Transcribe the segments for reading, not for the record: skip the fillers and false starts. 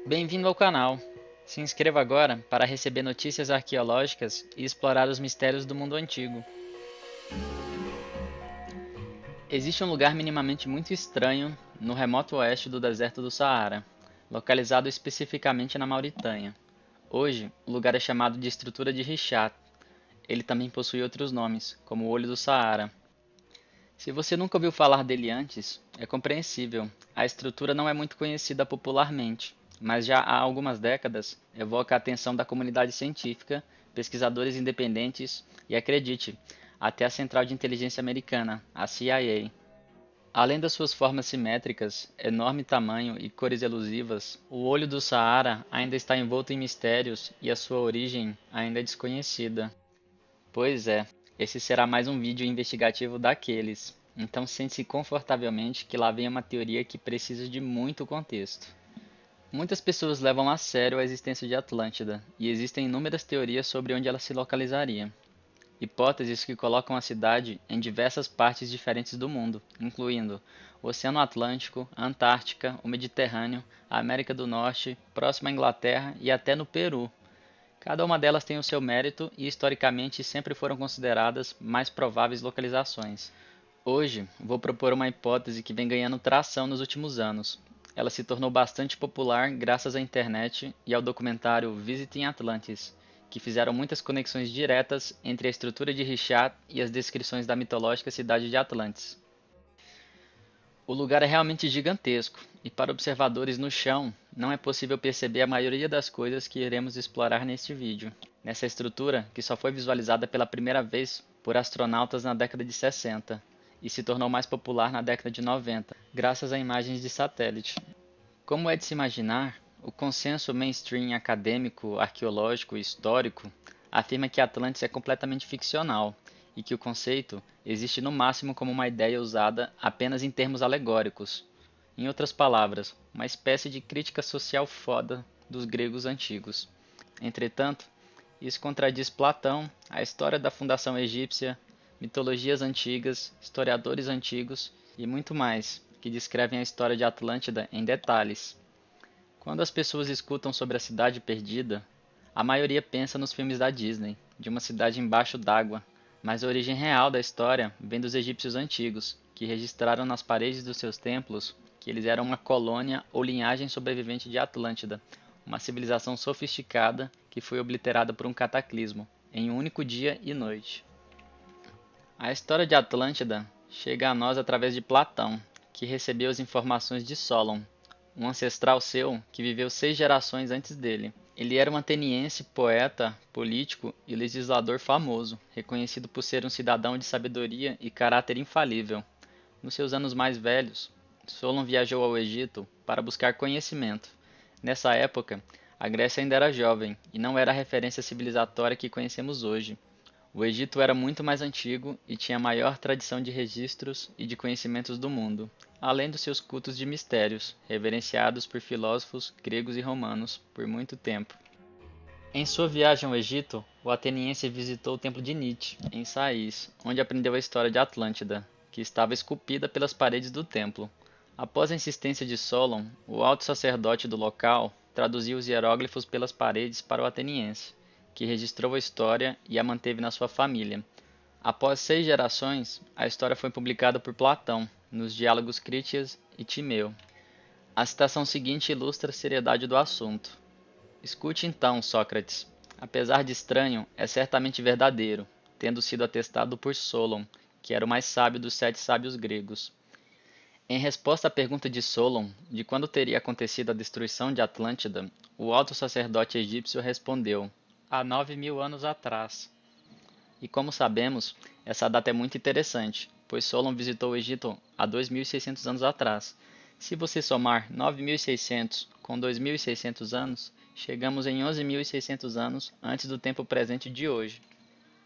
Bem-vindo ao canal. Se inscreva agora para receber notícias arqueológicas e explorar os mistérios do mundo antigo. Existe um lugar minimamente muito estranho no remoto oeste do deserto do Saara, localizado especificamente na Mauritânia. Hoje, o lugar é chamado de Estrutura de Richat. Ele também possui outros nomes, como o Olho do Saara. Se você nunca ouviu falar dele antes, é compreensível. A estrutura não é muito conhecida popularmente, mas já há algumas décadas evoca a atenção da comunidade científica, pesquisadores independentes e, acredite, até a Central de Inteligência Americana, a CIA. Além das suas formas simétricas, enorme tamanho e cores elusivas, o olho do Saara ainda está envolto em mistérios e a sua origem ainda é desconhecida. Pois é, esse será mais um vídeo investigativo daqueles. Então sente-se confortavelmente que lá vem uma teoria que precisa de muito contexto. Muitas pessoas levam a sério a existência de Atlântida, e existem inúmeras teorias sobre onde ela se localizaria. Hipóteses que colocam a cidade em diversas partes diferentes do mundo, incluindo o Oceano Atlântico, a Antártica, o Mediterrâneo, a América do Norte, próxima à Inglaterra e até no Peru. Cada uma delas tem o seu mérito e historicamente sempre foram consideradas mais prováveis localizações. Hoje, vou propor uma hipótese que vem ganhando tração nos últimos anos. Ela se tornou bastante popular graças à internet e ao documentário Visiting Atlantis, que fizeram muitas conexões diretas entre a estrutura de Richat e as descrições da mitológica cidade de Atlantis. O lugar é realmente gigantesco, e para observadores no chão, não é possível perceber a maioria das coisas que iremos explorar neste vídeo. Nessa estrutura, que só foi visualizada pela primeira vez por astronautas na década de 60 e se tornou mais popular na década de 90, graças a imagens de satélite. Como é de se imaginar, o consenso mainstream acadêmico, arqueológico e histórico afirma que Atlantis é completamente ficcional e que o conceito existe no máximo como uma ideia usada apenas em termos alegóricos. Em outras palavras, uma espécie de crítica social foda dos gregos antigos. Entretanto, isso contradiz Platão, a história da fundação egípcia, mitologias antigas, historiadores antigos e muito mais, que descrevem a história de Atlântida em detalhes. Quando as pessoas escutam sobre a Cidade Perdida, a maioria pensa nos filmes da Disney, de uma cidade embaixo d'água, mas a origem real da história vem dos egípcios antigos, que registraram nas paredes dos seus templos que eles eram uma colônia ou linhagem sobrevivente de Atlântida, uma civilização sofisticada que foi obliterada por um cataclismo, em um único dia e noite. A história de Atlântida chega a nós através de Platão, que recebeu as informações de Solon, um ancestral seu que viveu 6 gerações antes dele. Ele era um ateniense, poeta, político e legislador famoso, reconhecido por ser um cidadão de sabedoria e caráter infalível. Nos seus anos mais velhos, Solon viajou ao Egito para buscar conhecimento. Nessa época, a Grécia ainda era jovem e não era a referência civilizatória que conhecemos hoje. O Egito era muito mais antigo e tinha a maior tradição de registros e de conhecimentos do mundo, além dos seus cultos de mistérios, reverenciados por filósofos gregos e romanos por muito tempo. Em sua viagem ao Egito, o ateniense visitou o templo de Nite, em Sais, onde aprendeu a história de Atlântida, que estava esculpida pelas paredes do templo. Após a insistência de Solon, o alto sacerdote do local traduziu os hieróglifos pelas paredes para o ateniense, que registrou a história e a manteve na sua família. Após 6 gerações, a história foi publicada por Platão, nos diálogos Critias e Timeu. A citação seguinte ilustra a seriedade do assunto. Escute então, Sócrates. Apesar de estranho, é certamente verdadeiro, tendo sido atestado por Solon, que era o mais sábio dos 7 sábios gregos. Em resposta à pergunta de Solon de quando teria acontecido a destruição de Atlântida, o alto sacerdote egípcio respondeu: há 9.000 anos atrás. E como sabemos, essa data é muito interessante, pois Solon visitou o Egito há 2.600 anos atrás. Se você somar 9.600 com 2.600 anos, chegamos em 11.600 anos antes do tempo presente de hoje.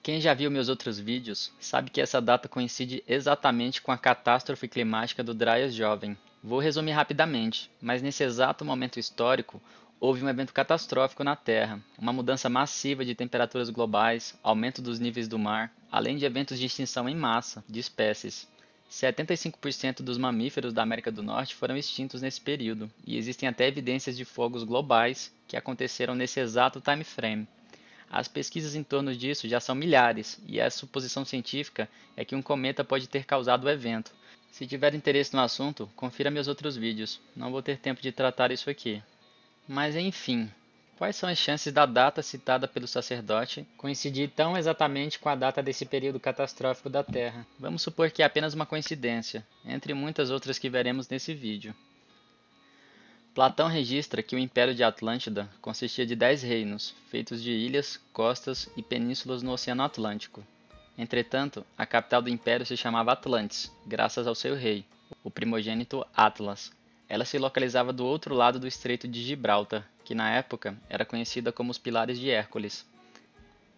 Quem já viu meus outros vídeos sabe que essa data coincide exatamente com a catástrofe climática do Dryas Jovem. Vou resumir rapidamente, mas nesse exato momento histórico houve um evento catastrófico na Terra, uma mudança massiva de temperaturas globais, aumento dos níveis do mar, além de eventos de extinção em massa de espécies. 75% dos mamíferos da América do Norte foram extintos nesse período, e existem até evidências de fogos globais que aconteceram nesse exato time frame. As pesquisas em torno disso já são milhares, e a suposição científica é que um cometa pode ter causado o evento. Se tiver interesse no assunto, confira meus outros vídeos, não vou ter tempo de tratar isso aqui. Mas enfim, quais são as chances da data citada pelo sacerdote coincidir tão exatamente com a data desse período catastrófico da Terra? Vamos supor que é apenas uma coincidência, entre muitas outras que veremos nesse vídeo. Platão registra que o Império de Atlântida consistia de 10 reinos, feitos de ilhas, costas e penínsulas no Oceano Atlântico. Entretanto, a capital do império se chamava Atlantis, graças ao seu rei, o primogênito Atlas. Ela se localizava do outro lado do Estreito de Gibraltar, que na época era conhecida como os Pilares de Hércules.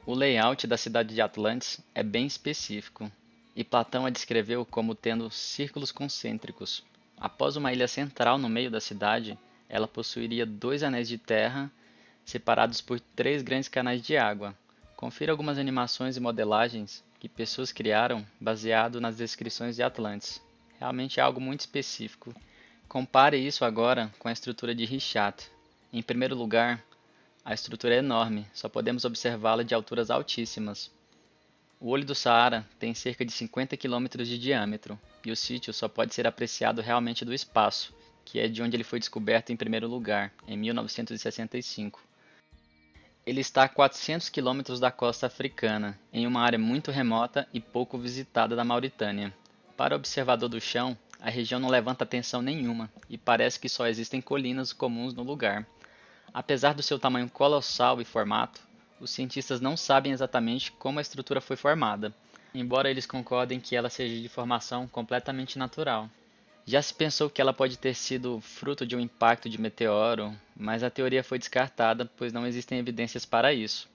O layout da cidade de Atlantis é bem específico, e Platão a descreveu como tendo círculos concêntricos. Após uma ilha central no meio da cidade, ela possuiria 2 anéis de terra separados por 3 grandes canais de água. Confira algumas animações e modelagens que pessoas criaram baseado nas descrições de Atlantis. Realmente é algo muito específico. Compare isso agora com a estrutura de Richat. Em primeiro lugar, a estrutura é enorme, só podemos observá-la de alturas altíssimas. O olho do Saara tem cerca de 50 km de diâmetro, e o sítio só pode ser apreciado realmente do espaço, que é de onde ele foi descoberto em primeiro lugar, em 1965. Ele está a 400 km da costa africana, em uma área muito remota e pouco visitada da Mauritânia. Para o observador do chão, a região não levanta atenção nenhuma, e parece que só existem colinas comuns no lugar. Apesar do seu tamanho colossal e formato, os cientistas não sabem exatamente como a estrutura foi formada, embora eles concordem que ela seja de formação completamente natural. Já se pensou que ela pode ter sido fruto de um impacto de meteoro, mas a teoria foi descartada, pois não existem evidências para isso.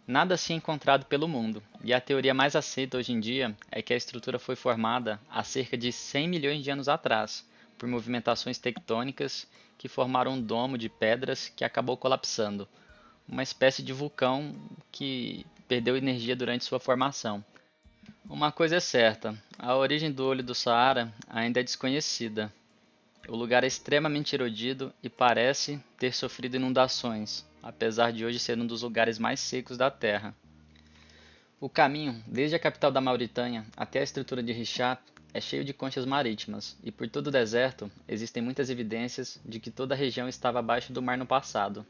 Nada assim é encontrado pelo mundo, e a teoria mais aceita hoje em dia é que a estrutura foi formada há cerca de 100 milhões de anos atrás, por movimentações tectônicas que formaram um domo de pedras que acabou colapsando, uma espécie de vulcão que perdeu energia durante sua formação. Uma coisa é certa, a origem do olho do Saara ainda é desconhecida. O lugar é extremamente erodido e parece ter sofrido inundações, apesar de hoje ser um dos lugares mais secos da Terra. O caminho, desde a capital da Mauritânia até a estrutura de Richat, é cheio de conchas marítimas, e por todo o deserto existem muitas evidências de que toda a região estava abaixo do mar no passado.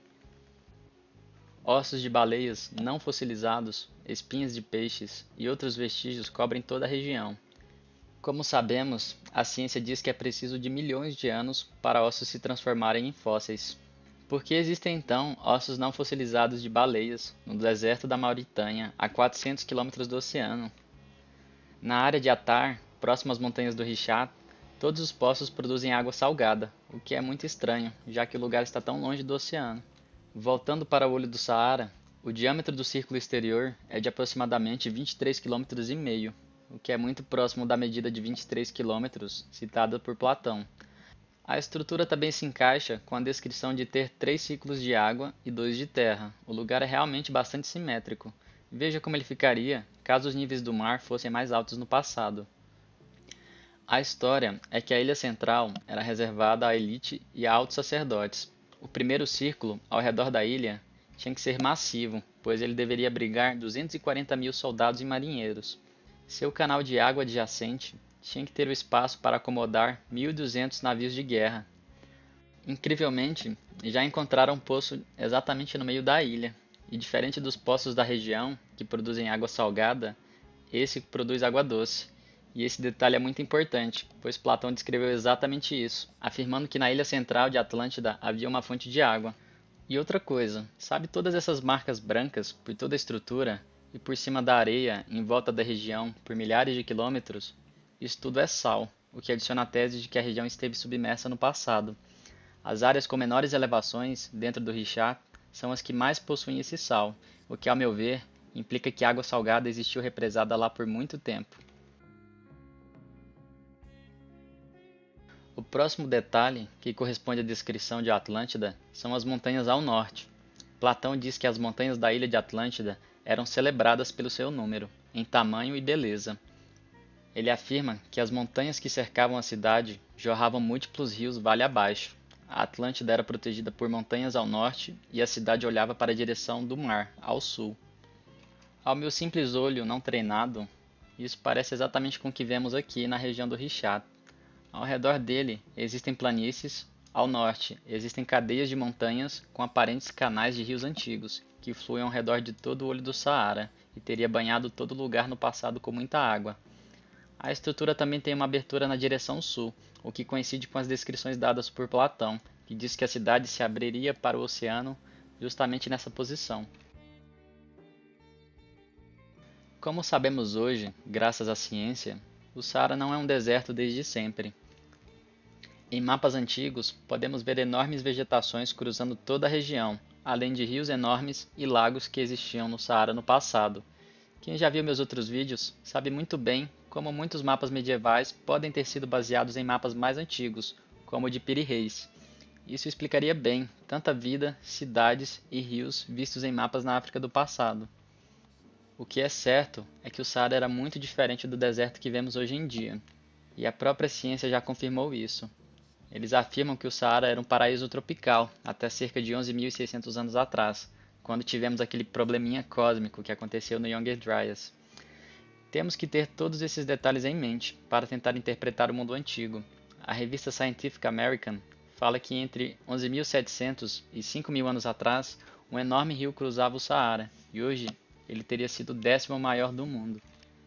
Ossos de baleias não fossilizados, espinhas de peixes e outros vestígios cobrem toda a região. Como sabemos, a ciência diz que é preciso de milhões de anos para ossos se transformarem em fósseis. Por que existem então ossos não fossilizados de baleias no deserto da Mauritânia, a 400 km do oceano? Na área de Atar, próximo às montanhas do Richat, todos os poços produzem água salgada, o que é muito estranho, já que o lugar está tão longe do oceano. Voltando para o olho do Saara, o diâmetro do círculo exterior é de aproximadamente 23,5 km, o que é muito próximo da medida de 23 km citada por Platão. A estrutura também se encaixa com a descrição de ter 3 ciclos de água e 2 de terra. O lugar é realmente bastante simétrico. Veja como ele ficaria caso os níveis do mar fossem mais altos no passado. A história é que a ilha central era reservada à elite e a altos sacerdotes. O primeiro círculo, ao redor da ilha, tinha que ser massivo, pois ele deveria abrigar 240 mil soldados e marinheiros. Seu canal de água adjacente tinha que ter o espaço para acomodar 1.200 navios de guerra. Incrivelmente, já encontraram um poço exatamente no meio da ilha, e diferente dos poços da região, que produzem água salgada, esse produz água doce. E esse detalhe é muito importante, pois Platão descreveu exatamente isso, afirmando que na ilha central de Atlântida havia uma fonte de água. E outra coisa, sabe todas essas marcas brancas por toda a estrutura e por cima da areia em volta da região por milhares de quilômetros? Isso tudo é sal, o que adiciona a tese de que a região esteve submersa no passado. As áreas com menores elevações dentro do Richat são as que mais possuem esse sal, o que, ao meu ver, implica que a água salgada existiu represada lá por muito tempo. O próximo detalhe, que corresponde à descrição de Atlântida, são as montanhas ao norte. Platão diz que as montanhas da ilha de Atlântida eram celebradas pelo seu número, em tamanho e beleza. Ele afirma que as montanhas que cercavam a cidade jorravam múltiplos rios vale abaixo. A Atlântida era protegida por montanhas ao norte e a cidade olhava para a direção do mar, ao sul. Ao meu simples olho não treinado, isso parece exatamente com o que vemos aqui na região do Richat. Ao redor dele existem planícies, ao norte existem cadeias de montanhas com aparentes canais de rios antigos, que fluem ao redor de todo o olho do Saara e teria banhado todo lugar no passado com muita água. A estrutura também tem uma abertura na direção sul, o que coincide com as descrições dadas por Platão, que diz que a cidade se abriria para o oceano justamente nessa posição. Como sabemos hoje, graças à ciência, o Saara não é um deserto desde sempre. Em mapas antigos, podemos ver enormes vegetações cruzando toda a região, além de rios enormes e lagos que existiam no Saara no passado. Quem já viu meus outros vídeos sabe muito bem como muitos mapas medievais podem ter sido baseados em mapas mais antigos, como o de Piri Reis. Isso explicaria bem tanta vida, cidades e rios vistos em mapas na África do passado. O que é certo é que o Saara era muito diferente do deserto que vemos hoje em dia, e a própria ciência já confirmou isso. Eles afirmam que o Saara era um paraíso tropical até cerca de 11.600 anos atrás, quando tivemos aquele probleminha cósmico que aconteceu no Younger Dryas. Temos que ter todos esses detalhes em mente para tentar interpretar o mundo antigo. A revista Scientific American fala que entre 11.700 e 5.000 anos atrás, um enorme rio cruzava o Saara, e hoje ele teria sido o 10º maior do mundo.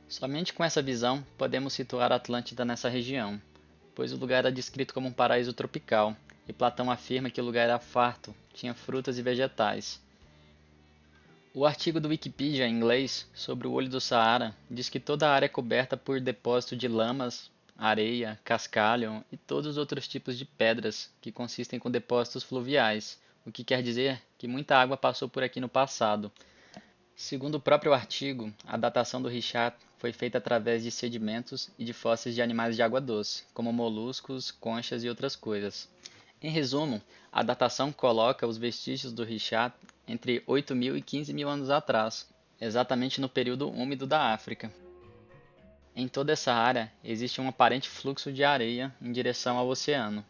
Somente com essa visão podemos situar a Atlântida nessa região, pois o lugar era descrito como um paraíso tropical, e Platão afirma que o lugar era farto, tinha frutas e vegetais. O artigo do Wikipedia em inglês sobre o olho do Saara diz que toda a área é coberta por depósito de lamas, areia, cascalho e todos os outros tipos de pedras que consistem com depósitos fluviais, o que quer dizer que muita água passou por aqui no passado. Segundo o próprio artigo, a datação do Richat foi feita através de sedimentos e de fósseis de animais de água doce, como moluscos, conchas e outras coisas. Em resumo, a datação coloca os vestígios do Richat entre 8.000 e 15.000 anos atrás, exatamente no período úmido da África. Em toda essa área existe um aparente fluxo de areia em direção ao oceano.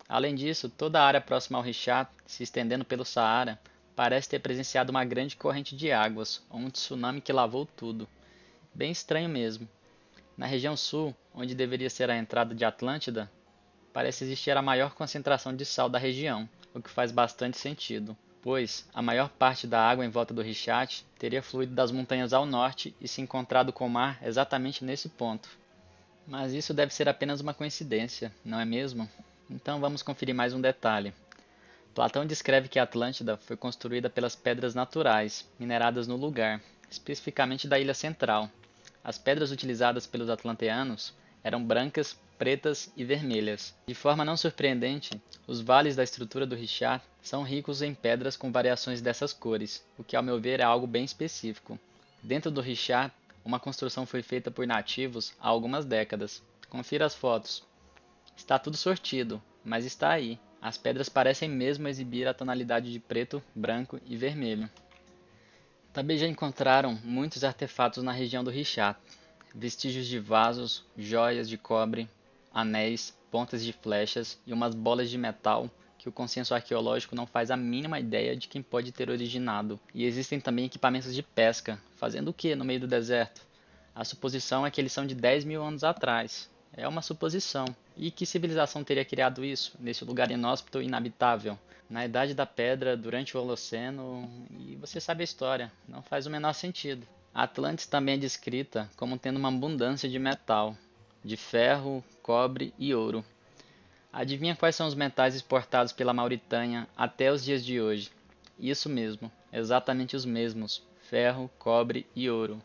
Além disso, toda a área próxima ao Richat, se estendendo pelo Saara, parece ter presenciado uma grande corrente de águas, ou um tsunami que lavou tudo. Bem estranho mesmo. Na região sul, onde deveria ser a entrada de Atlântida, parece existir a maior concentração de sal da região, o que faz bastante sentido, pois a maior parte da água em volta do Richat teria fluído das montanhas ao norte e se encontrado com o mar exatamente nesse ponto. Mas isso deve ser apenas uma coincidência, não é mesmo? Então vamos conferir mais um detalhe. Platão descreve que a Atlântida foi construída pelas pedras naturais, mineradas no lugar, especificamente da ilha central. As pedras utilizadas pelos atlanteanos eram brancas, pretas e vermelhas. De forma não surpreendente, os vales da estrutura do Richat são ricos em pedras com variações dessas cores, o que ao meu ver é algo bem específico. Dentro do Richat, uma construção foi feita por nativos há algumas décadas. Confira as fotos. Está tudo sortido, mas está aí. As pedras parecem mesmo exibir a tonalidade de preto, branco e vermelho. Também já encontraram muitos artefatos na região do Richat, vestígios de vasos, joias de cobre, anéis, pontas de flechas e umas bolas de metal que o consenso arqueológico não faz a mínima ideia de quem pode ter originado. E existem também equipamentos de pesca, fazendo o que no meio do deserto? A suposição é que eles são de 10.000 anos atrás. É uma suposição. E que civilização teria criado isso, nesse lugar inóspito e inabitável? Na Idade da Pedra, durante o Holoceno, e você sabe a história, não faz o menor sentido. A Atlantis também é descrita como tendo uma abundância de metal, de ferro, cobre e ouro. Adivinha quais são os metais exportados pela Mauritânia até os dias de hoje? Isso mesmo, exatamente os mesmos: ferro, cobre e ouro.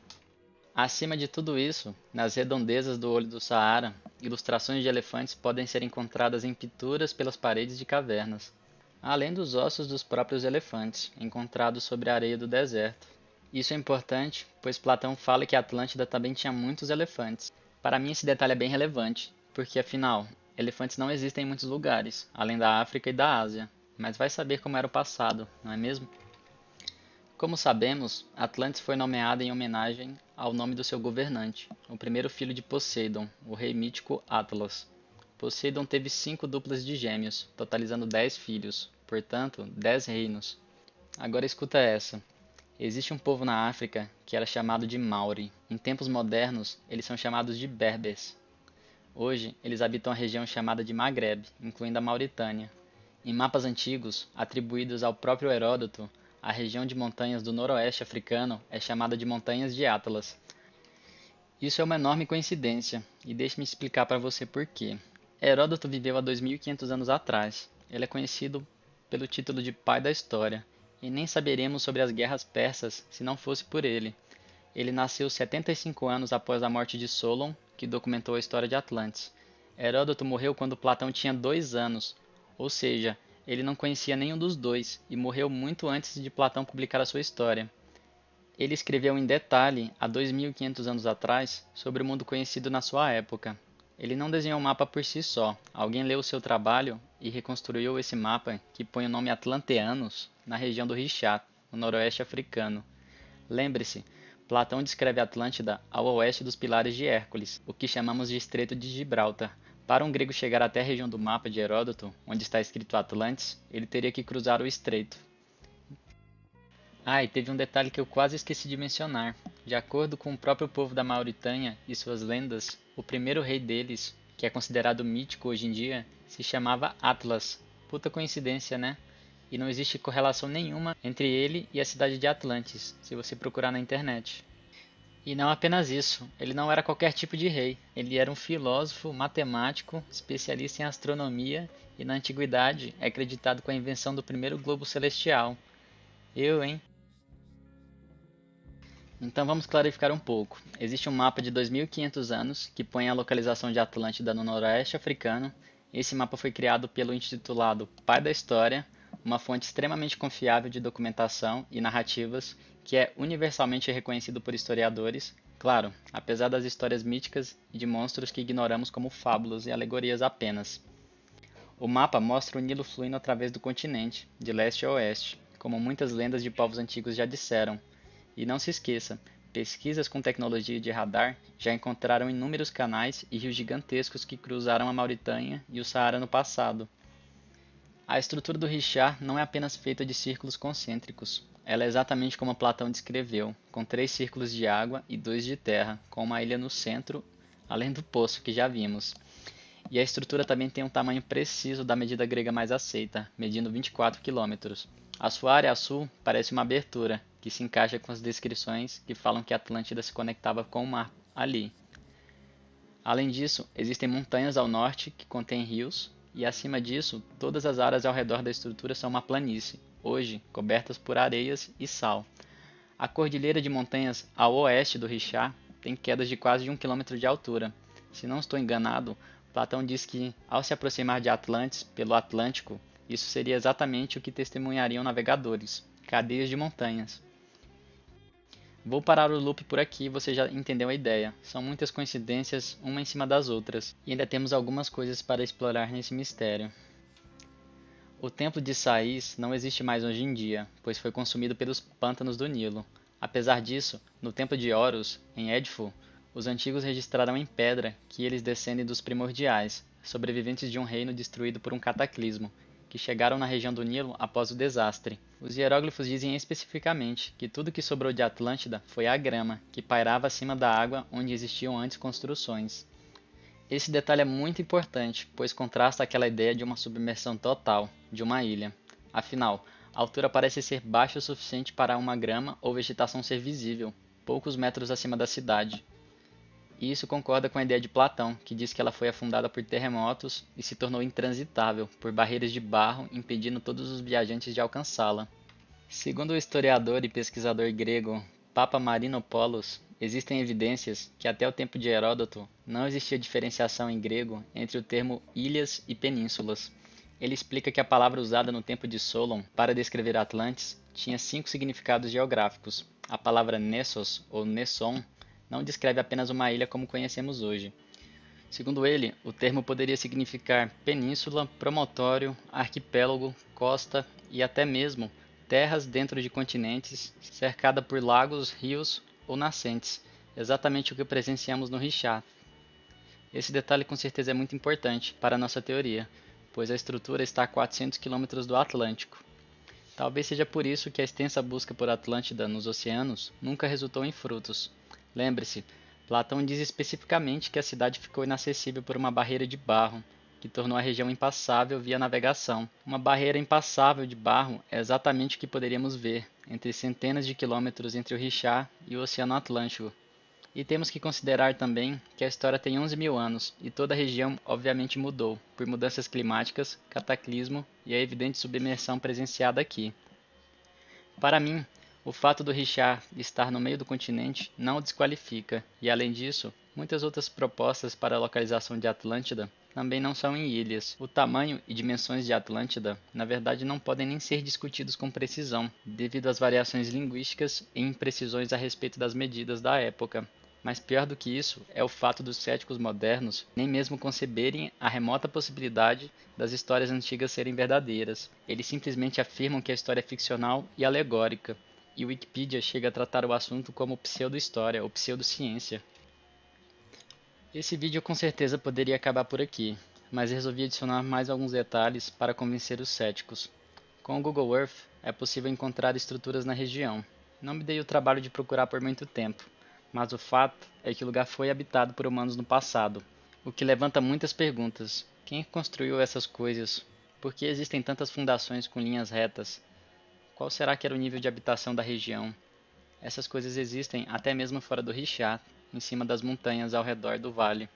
Acima de tudo isso, nas redondezas do olho do Saara, ilustrações de elefantes podem ser encontradas em pinturas pelas paredes de cavernas, além dos ossos dos próprios elefantes, encontrados sobre a areia do deserto. Isso é importante, pois Platão fala que a Atlântida também tinha muitos elefantes. Para mim esse detalhe é bem relevante, porque afinal, elefantes não existem em muitos lugares, além da África e da Ásia, mas vai saber como era o passado, não é mesmo? Como sabemos, Atlantis foi nomeada em homenagem ao nome do seu governante, o primeiro filho de Poseidon, o rei mítico Atlas. Poseidon teve 5 duplas de gêmeos, totalizando 10 filhos, portanto, 10 reinos. Agora escuta essa. Existe um povo na África que era chamado de Maori. Em tempos modernos, eles são chamados de Berbers. Hoje, eles habitam a região chamada de Maghreb, incluindo a Mauritânia. Em mapas antigos, atribuídos ao próprio Heródoto, a região de montanhas do noroeste africano é chamada de Montanhas de Atlas. Isso é uma enorme coincidência, e deixe-me explicar para você por quê. Heródoto viveu há 2500 anos atrás. Ele é conhecido pelo título de pai da história, e nem saberemos sobre as guerras persas se não fosse por ele. Ele nasceu 75 anos após a morte de Solon, que documentou a história de Atlantis. Heródoto morreu quando Platão tinha 2 anos, ou seja, ele não conhecia nenhum dos dois e morreu muito antes de Platão publicar a sua história. Ele escreveu em detalhe, há 2500 anos atrás, sobre o mundo conhecido na sua época. Ele não desenhou um mapa por si só, alguém leu o seu trabalho e reconstruiu esse mapa que põe o nome Atlanteanos na região do Richat, no noroeste africano. Lembre-se, Platão descreve a Atlântida ao oeste dos Pilares de Hércules, o que chamamos de Estreito de Gibraltar. Para um grego chegar até a região do mapa de Heródoto, onde está escrito Atlantis, ele teria que cruzar o estreito. E teve um detalhe que eu quase esqueci de mencionar. De acordo com o próprio povo da Mauritânia e suas lendas, o primeiro rei deles, que é considerado mítico hoje em dia, se chamava Atlas. Puta coincidência, né? E não existe correlação nenhuma entre ele e a cidade de Atlantis, se você procurar na internet. E não apenas isso, ele não era qualquer tipo de rei, ele era um filósofo, matemático, especialista em astronomia e na antiguidade é acreditado com a invenção do primeiro globo celestial. Hein? Então vamos clarificar um pouco. Existe um mapa de 2500 anos que põe a localização de Atlântida no noroeste africano. Esse mapa foi criado pelo intitulado Pai da História, uma fonte extremamente confiável de documentação e narrativas que é universalmente reconhecido por historiadores, claro, apesar das histórias míticas e de monstros que ignoramos como fábulas e alegorias apenas. O mapa mostra o Nilo fluindo através do continente, de leste a oeste, como muitas lendas de povos antigos já disseram. E não se esqueça, pesquisas com tecnologia de radar já encontraram inúmeros canais e rios gigantescos que cruzaram a Mauritânia e o Saara no passado. A estrutura do Richat não é apenas feita de círculos concêntricos. Ela é exatamente como Platão descreveu, com 3 círculos de água e 2 de terra, com uma ilha no centro, além do poço que já vimos. E a estrutura também tem um tamanho preciso da medida grega mais aceita, medindo 24 quilômetros. A sua área a sul parece uma abertura, que se encaixa com as descrições que falam que a Atlântida se conectava com o mar ali. Além disso, existem montanhas ao norte que contêm rios, e acima disso, todas as áreas ao redor da estrutura são uma planície, hoje cobertas por areias e sal. A cordilheira de montanhas ao oeste do Richat tem quedas de quase 1 km de altura. Se não estou enganado, Platão diz que, ao se aproximar de Atlantis pelo Atlântico, isso seria exatamente o que testemunhariam navegadores, cadeias de montanhas. Vou parar o loop por aqui, você já entendeu a ideia. São muitas coincidências, uma em cima das outras, e ainda temos algumas coisas para explorar nesse mistério. O templo de Sais não existe mais hoje em dia, pois foi consumido pelos pântanos do Nilo. Apesar disso, no templo de Horus, em Edfu, os antigos registraram em pedra que eles descendem dos primordiais, sobreviventes de um reino destruído por um cataclismo, que chegaram na região do Nilo após o desastre. Os hieróglifos dizem especificamente que tudo que sobrou de Atlântida foi a grama, que pairava acima da água onde existiam antes construções. Esse detalhe é muito importante, pois contrasta aquela ideia de uma submersão total, de uma ilha. Afinal, a altura parece ser baixa o suficiente para uma grama ou vegetação ser visível, poucos metros acima da cidade. E isso concorda com a ideia de Platão, que diz que ela foi afundada por terremotos e se tornou intransitável por barreiras de barro, impedindo todos os viajantes de alcançá-la. Segundo o historiador e pesquisador grego Papa Marinopoulos, existem evidências que até o tempo de Heródoto não existia diferenciação em grego entre o termo ilhas e penínsulas. Ele explica que a palavra usada no tempo de Solon para descrever Atlantis tinha 5 significados geográficos. A palavra Nessos ou Nesson não descreve apenas uma ilha como conhecemos hoje. Segundo ele, o termo poderia significar península, promontório, arquipélago, costa e até mesmo terras dentro de continentes, cercada por lagos, rios ou nascentes, exatamente o que presenciamos no Richat. Esse detalhe com certeza é muito importante para a nossa teoria, pois a estrutura está a 400 quilômetros do Atlântico. Talvez seja por isso que a extensa busca por Atlântida nos oceanos nunca resultou em frutos. Lembre-se, Platão diz especificamente que a cidade ficou inacessível por uma barreira de barro, que tornou a região impassável via navegação. Uma barreira impassável de barro é exatamente o que poderíamos ver entre centenas de quilômetros entre o Richat e o Oceano Atlântico. E temos que considerar também que a história tem 11 mil anos e toda a região obviamente mudou, por mudanças climáticas, cataclismo e a evidente submersão presenciada aqui. Para mim, o fato do Richat estar no meio do continente não o desqualifica, e além disso, muitas outras propostas para a localização de Atlântida também não são em ilhas. O tamanho e dimensões de Atlântida, na verdade, não podem nem ser discutidos com precisão, devido às variações linguísticas e imprecisões a respeito das medidas da época. Mas pior do que isso é o fato dos céticos modernos nem mesmo conceberem a remota possibilidade das histórias antigas serem verdadeiras. Eles simplesmente afirmam que a história é ficcional e alegórica, e Wikipedia chega a tratar o assunto como pseudo-história ou pseudociência. Esse vídeo com certeza poderia acabar por aqui, mas resolvi adicionar mais alguns detalhes para convencer os céticos. Com o Google Earth é possível encontrar estruturas na região. Não me dei o trabalho de procurar por muito tempo, mas o fato é que o lugar foi habitado por humanos no passado, o que levanta muitas perguntas. Quem construiu essas coisas? Por que existem tantas fundações com linhas retas? Qual será que era o nível de habitação da região? Essas coisas existem até mesmo fora do Richat, em cima das montanhas ao redor do vale.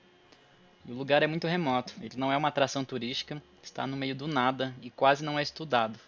E o lugar é muito remoto, ele não é uma atração turística, está no meio do nada e quase não é estudado.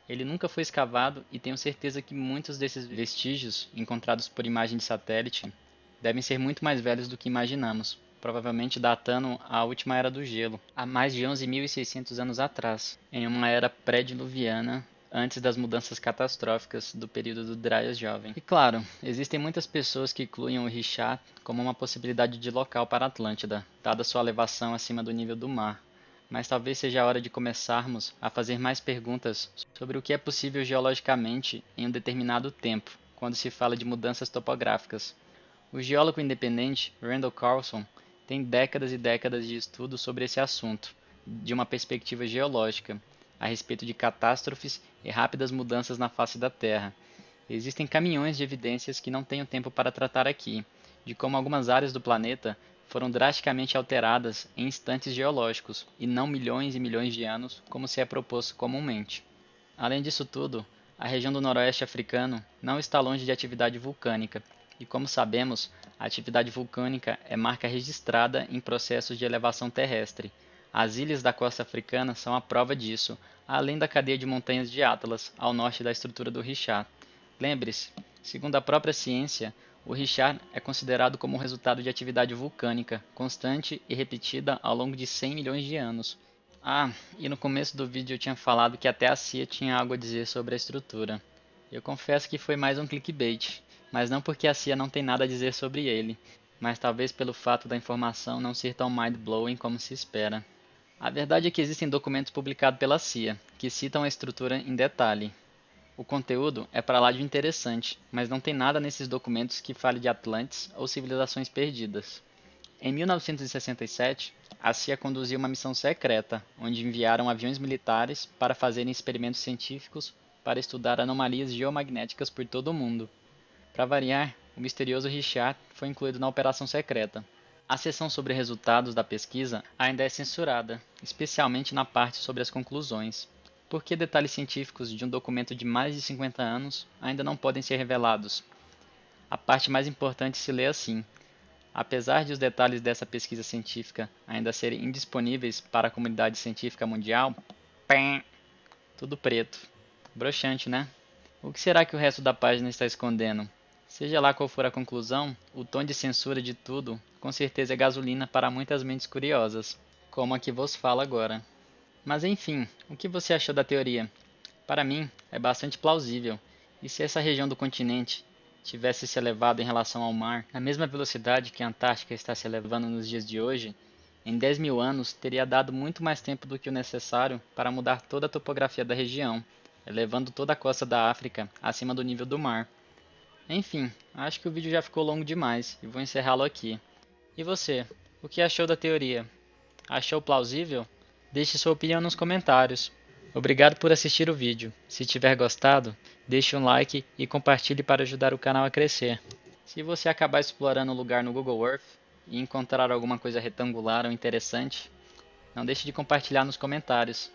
Ele nunca foi escavado e tenho certeza que muitos desses vestígios, encontrados por imagem de satélite, devem ser muito mais velhos do que imaginamos, provavelmente datando a última era do gelo, há mais de 11.600 anos atrás, em uma era pré-diluviana, antes das mudanças catastróficas do período do Dryas Jovem. E claro, existem muitas pessoas que incluem o Richat como uma possibilidade de local para a Atlântida, dada sua elevação acima do nível do mar. Mas talvez seja a hora de começarmos a fazer mais perguntas sobre o que é possível geologicamente em um determinado tempo, quando se fala de mudanças topográficas. O geólogo independente Randall Carlson tem décadas e décadas de estudo sobre esse assunto, de uma perspectiva geológica, a respeito de catástrofes e rápidas mudanças na face da Terra. Existem caminhões de evidências que não tenho tempo para tratar aqui, de como algumas áreas do planeta foram drasticamente alteradas em instantes geológicos, e não milhões e milhões de anos, como se é proposto comumente. Além disso tudo, a região do noroeste africano não está longe de atividade vulcânica, e como sabemos, a atividade vulcânica é marca registrada em processos de elevação terrestre. As ilhas da costa africana são a prova disso, além da cadeia de montanhas de Atlas, ao norte da estrutura do Richat. Lembre-se, segundo a própria ciência, o Richat é considerado como um resultado de atividade vulcânica, constante e repetida ao longo de 100 milhões de anos. Ah, e no começo do vídeo eu tinha falado que até a CIA tinha algo a dizer sobre a estrutura. Eu confesso que foi mais um clickbait, mas não porque a CIA não tem nada a dizer sobre ele, mas talvez pelo fato da informação não ser tão mind-blowing como se espera. A verdade é que existem documentos publicados pela CIA, que citam a estrutura em detalhe. O conteúdo é para lá de interessante, mas não tem nada nesses documentos que fale de Atlantes ou civilizações perdidas. Em 1967, a CIA conduziu uma missão secreta, onde enviaram aviões militares para fazerem experimentos científicos para estudar anomalias geomagnéticas por todo o mundo. Para variar, o misterioso Richat foi incluído na operação secreta. A seção sobre resultados da pesquisa ainda é censurada, especialmente na parte sobre as conclusões, porque detalhes científicos de um documento de mais de 50 anos ainda não podem ser revelados. A parte mais importante se lê assim: apesar de os detalhes dessa pesquisa científica ainda serem indisponíveis para a comunidade científica mundial, tudo preto. Broxante, né? O que será que o resto da página está escondendo? Seja lá qual for a conclusão, o tom de censura de tudo com certeza é gasolina para muitas mentes curiosas, como a que vos falo agora. Mas enfim, o que você achou da teoria? Para mim, é bastante plausível. E se essa região do continente tivesse se elevado em relação ao mar, na mesma velocidade que a Antártica está se elevando nos dias de hoje, em 10 mil anos teria dado muito mais tempo do que o necessário para mudar toda a topografia da região. elevando toda a costa da África acima do nível do mar. Enfim, acho que o vídeo já ficou longo demais e vou encerrá-lo aqui. E você, o que achou da teoria? Achou plausível? Deixe sua opinião nos comentários. Obrigado por assistir o vídeo. Se tiver gostado, deixe um like e compartilhe para ajudar o canal a crescer. Se você acabar explorando o lugar no Google Earth e encontrar alguma coisa retangular ou interessante, não deixe de compartilhar nos comentários.